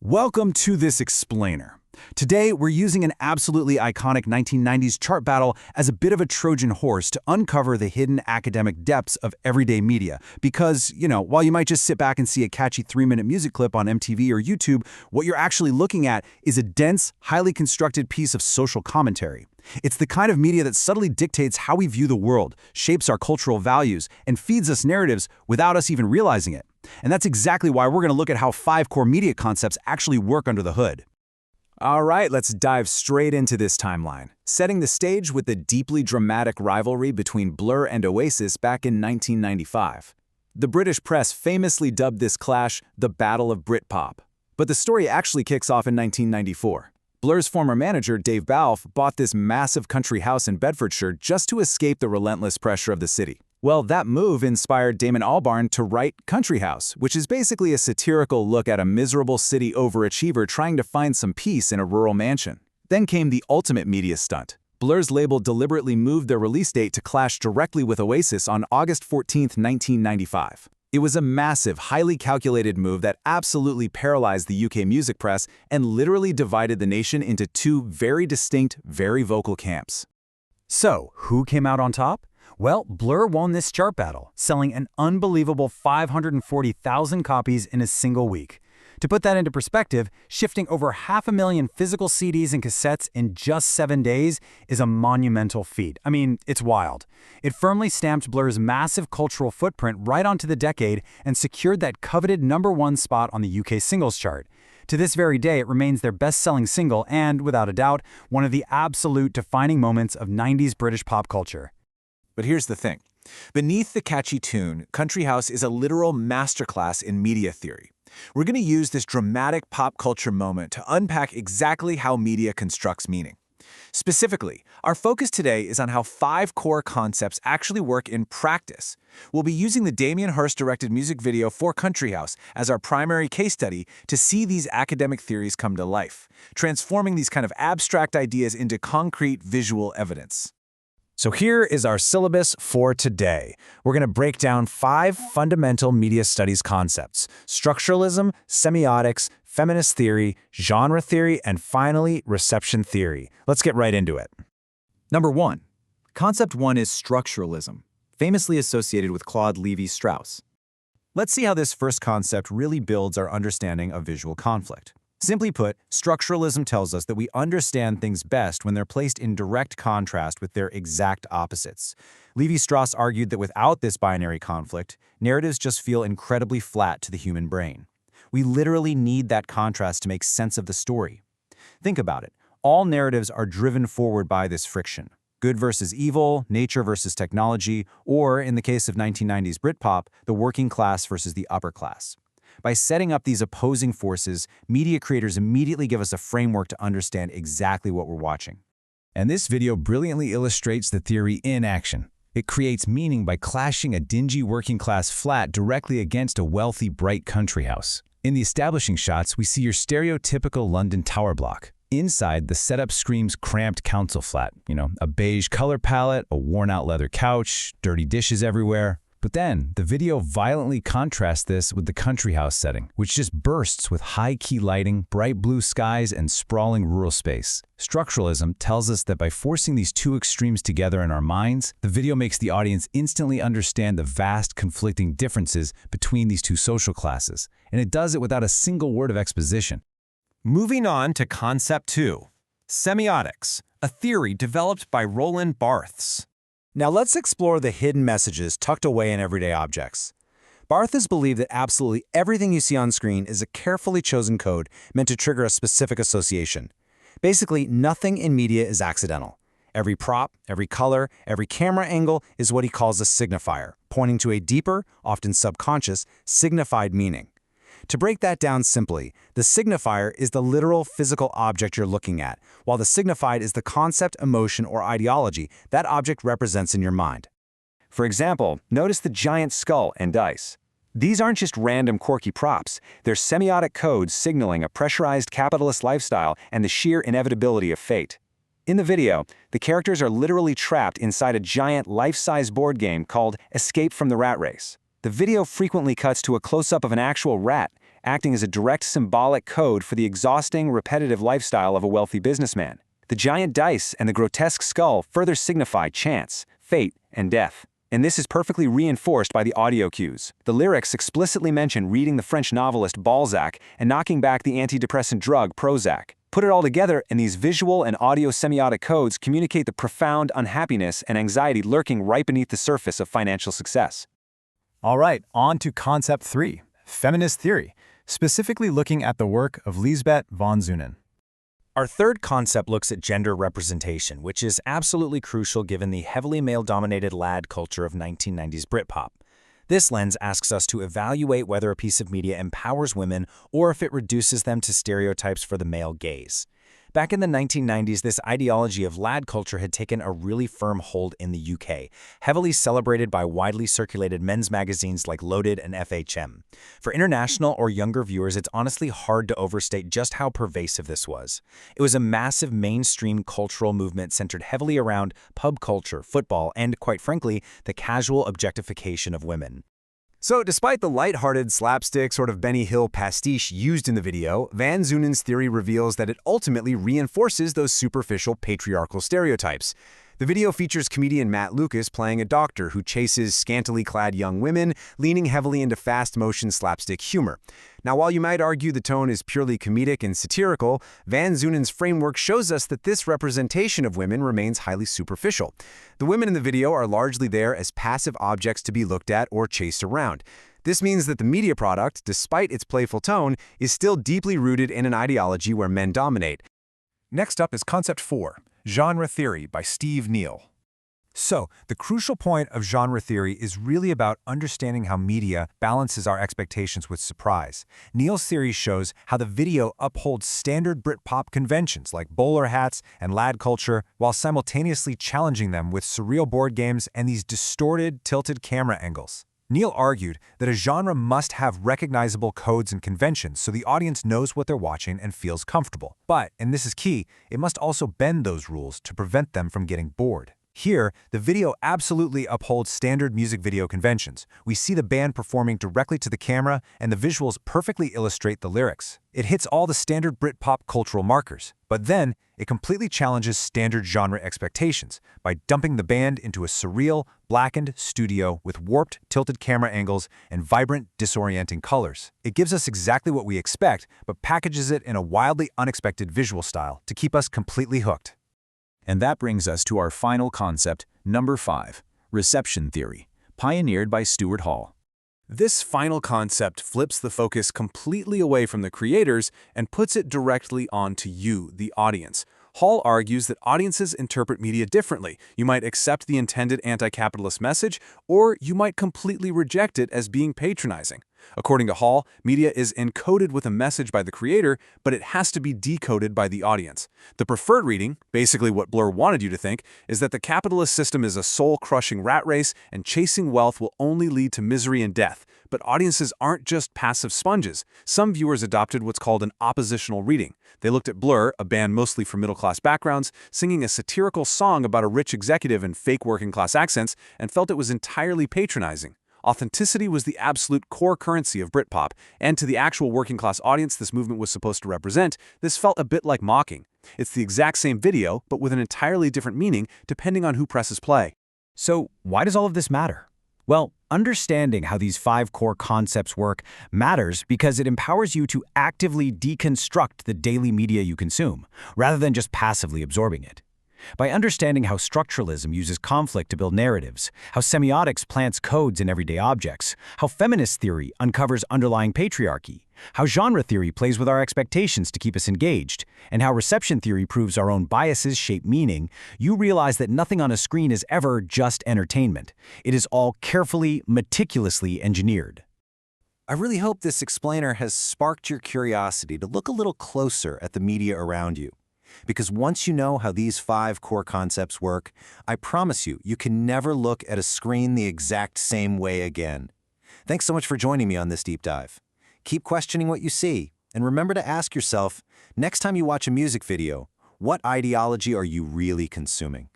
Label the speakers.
Speaker 1: Welcome to this explainer. Today, we're using an absolutely iconic 1990s chart battle as a bit of a Trojan horse to uncover the hidden academic depths of everyday media. Because, while you might just sit back and see a catchy 3-minute music clip on MTV or YouTube, what you're actually looking at is a dense, highly constructed piece of social commentary. It's the kind of media that subtly dictates how we view the world, shapes our cultural values, and feeds us narratives without us even realizing it. And that's exactly why we're going to look at how 5 core media concepts actually work under the hood. All right, let's dive straight into this timeline, setting the stage with the deeply dramatic rivalry between Blur and Oasis back in 1995. The British press famously dubbed this clash the Battle of Britpop. But the story actually kicks off in 1994. Blur's former manager, Dave Balfe, bought this massive country house in Bedfordshire just to escape the relentless pressure of the city. Well, that move inspired Damon Albarn to write Country House, which is basically a satirical look at a miserable city overachiever trying to find some peace in a rural mansion. Then came the ultimate media stunt. Blur's label deliberately moved their release date to clash directly with Oasis on August 14, 1995. It was a massive, highly calculated move that absolutely paralyzed the UK music press and literally divided the nation into 2 very distinct, very vocal camps. So, who came out on top? Well, Blur won this chart battle, selling an unbelievable 540,000 copies in a single week. To put that into perspective, shifting over 500,000 physical CDs and cassettes in just 7 days is a monumental feat. I mean, it's wild. It firmly stamped Blur's massive cultural footprint right onto the decade and secured that coveted #1 spot on the UK singles chart. To this very day, it remains their best-selling single and, without a doubt, one of the absolute defining moments of 90s British pop culture.
Speaker 2: But here's the thing. Beneath the catchy tune, Country House is a literal masterclass in media theory. We're going to use this dramatic pop culture moment to unpack exactly how media constructs meaning. Specifically, our focus today is on how 5 core concepts actually work in practice. We'll be using the Damien Hirst-directed music video for Country House as our primary case study to see these academic theories come to life, transforming these kind of abstract ideas into concrete visual evidence.
Speaker 1: So here is our syllabus for today. We're going to break down 5 fundamental media studies concepts: structuralism, semiotics, feminist theory, genre theory, and finally, reception theory. Let's get right into it.
Speaker 2: Number 1. Concept 1 is structuralism, famously associated with Claude Lévi-Strauss.
Speaker 1: Let's see how this first concept really builds our understanding of visual conflict. Simply put, structuralism tells us that we understand things best when they're placed in direct contrast with their exact opposites. Lévi-Strauss argued that without this binary conflict, narratives just feel incredibly flat to the human brain. We literally need that contrast to make sense of the story. Think about it. All narratives are driven forward by this friction. Good versus evil, nature versus technology, or, in the case of 1990s Britpop, the working class versus the upper class. By setting up these opposing forces, media creators immediately give us a framework to understand exactly what we're watching. And this video brilliantly illustrates the theory in action. It creates meaning by clashing a dingy working-class flat directly against a wealthy, bright country house. In the establishing shots, we see your stereotypical London tower block. Inside, the setup screams cramped council flat. A beige color palette, a worn-out leather couch, dirty dishes everywhere. But then, the video violently contrasts this with the country house setting, which just bursts with high-key lighting, bright blue skies, and sprawling rural space. Structuralism tells us that by forcing these 2 extremes together in our minds, the video makes the audience instantly understand the vast, conflicting differences between these 2 social classes, and it does it without a single word of exposition.
Speaker 3: Moving on to Concept 2, semiotics, a theory developed by Roland Barthes.
Speaker 1: Now let's explore the hidden messages tucked away in everyday objects. Barthes believed that absolutely everything you see on screen is a carefully chosen code meant to trigger a specific association. Basically, nothing in media is accidental. Every prop, every color, every camera angle is what he calls a signifier, pointing to a deeper, often subconscious, signified meaning. To break that down simply, the signifier is the literal physical object you're looking at, while the signified is the concept, emotion, or ideology that object represents in your mind. For example, notice the giant skull and dice. These aren't just random quirky props, they're semiotic codes signaling a pressurized capitalist lifestyle and the sheer inevitability of fate. In the video, the characters are literally trapped inside a giant life-size board game called Escape from the Rat Race. The video frequently cuts to a close-up of an actual rat,
Speaker 2: acting as a direct symbolic code for the exhausting, repetitive lifestyle of a wealthy businessman. The giant dice and the grotesque skull further signify chance, fate, and death. And this is perfectly reinforced by the audio cues. The lyrics explicitly mention reading the French novelist Balzac and knocking back the antidepressant drug Prozac. Put it all together, and these visual and audio semiotic codes communicate the profound unhappiness and anxiety lurking right beneath the surface of financial success.
Speaker 3: All right, on to concept 3, feminist theory, specifically looking at the work of Lisbeth von Zeunen. Our third concept looks at gender representation, which is absolutely crucial given the heavily male-dominated lad culture of 1990s Britpop. This lens asks us to evaluate whether a piece of media empowers women or if it reduces them to stereotypes for the male gaze. Back in the 1990s, this ideology of lad culture had taken a really firm hold in the UK, heavily celebrated by widely circulated men's magazines like Loaded and FHM. For international or younger viewers, it's honestly hard to overstate just how pervasive this was. It was a massive mainstream cultural movement centered heavily around pub culture, football, and, quite frankly, the casual objectification of women.
Speaker 2: So, despite the lighthearted, slapstick sort of Benny Hill pastiche used in the video, Van Zeunen's theory reveals that it ultimately reinforces those superficial patriarchal stereotypes. The video features comedian Matt Lucas playing a doctor who chases scantily clad young women, leaning heavily into fast-motion slapstick humor. Now, while you might argue the tone is purely comedic and satirical, Van Zeunen's framework shows us that this representation of women remains highly superficial. The women in the video are largely there as passive objects to be looked at or chased around. This means that the media product, despite its playful tone, is still deeply rooted in an ideology where men dominate.
Speaker 3: Next up is concept 4, genre theory by Steve Neal. So, the crucial point of genre theory is really about understanding how media balances our expectations with surprise. Neal's theory shows how the video upholds standard Britpop conventions like bowler hats and lad culture while simultaneously challenging them with surreal board games and these distorted, tilted camera angles. Neal argued that a genre must have recognizable codes and conventions so the audience knows what they're watching and feels comfortable. But, and this is key, it must also bend those rules to prevent them from getting bored. Here, the video absolutely upholds standard music video conventions. We see the band performing directly to the camera, and the visuals perfectly illustrate the lyrics. It hits all the standard Britpop cultural markers. But then, it completely challenges standard genre expectations by dumping the band into a surreal, blackened studio with warped, tilted camera angles and vibrant, disorienting colors. It gives us exactly what we expect, but packages it in a wildly unexpected visual style to keep us completely hooked.
Speaker 2: And that brings us to our final concept, number 5, reception theory, pioneered by Stuart Hall.
Speaker 1: This final concept flips the focus completely away from the creators and puts it directly onto you, the audience. Hall argues that audiences interpret media differently. You might accept the intended anti-capitalist message, or you might completely reject it as being patronizing. According to Hall, media is encoded with a message by the creator, but it has to be decoded by the audience. The preferred reading, basically what Blur wanted you to think, is that the capitalist system is a soul-crushing rat race and chasing wealth will only lead to misery and death. But audiences aren't just passive sponges. Some viewers adopted what's called an oppositional reading. They looked at Blur, a band mostly from middle-class backgrounds, singing a satirical song about a rich executive in fake working-class accents, and felt it was entirely patronizing. Authenticity was the absolute core currency of Britpop, and to the actual working-class audience this movement was supposed to represent, this felt a bit like mocking. It's the exact same video, but with an entirely different meaning depending on who presses play.
Speaker 3: So, why does all of this matter? Well, understanding how these 5 core concepts work matters because it empowers you to actively deconstruct the daily media you consume, rather than just passively absorbing it. By understanding how structuralism uses conflict to build narratives, how semiotics plants codes in everyday objects, how feminist theory uncovers underlying patriarchy, how genre theory plays with our expectations to keep us engaged, and how reception theory proves our own biases shape meaning, you realize that nothing on a screen is ever just entertainment. It is all carefully, meticulously engineered.
Speaker 2: I really hope this explainer has sparked your curiosity to look a little closer at the media around you. Because once you know how these 5 core concepts work, I promise you, you can never look at a screen the exact same way again. Thanks so much for joining me on this deep dive. Keep questioning what you see, and remember to ask yourself, next time you watch a music video, what ideology are you really consuming?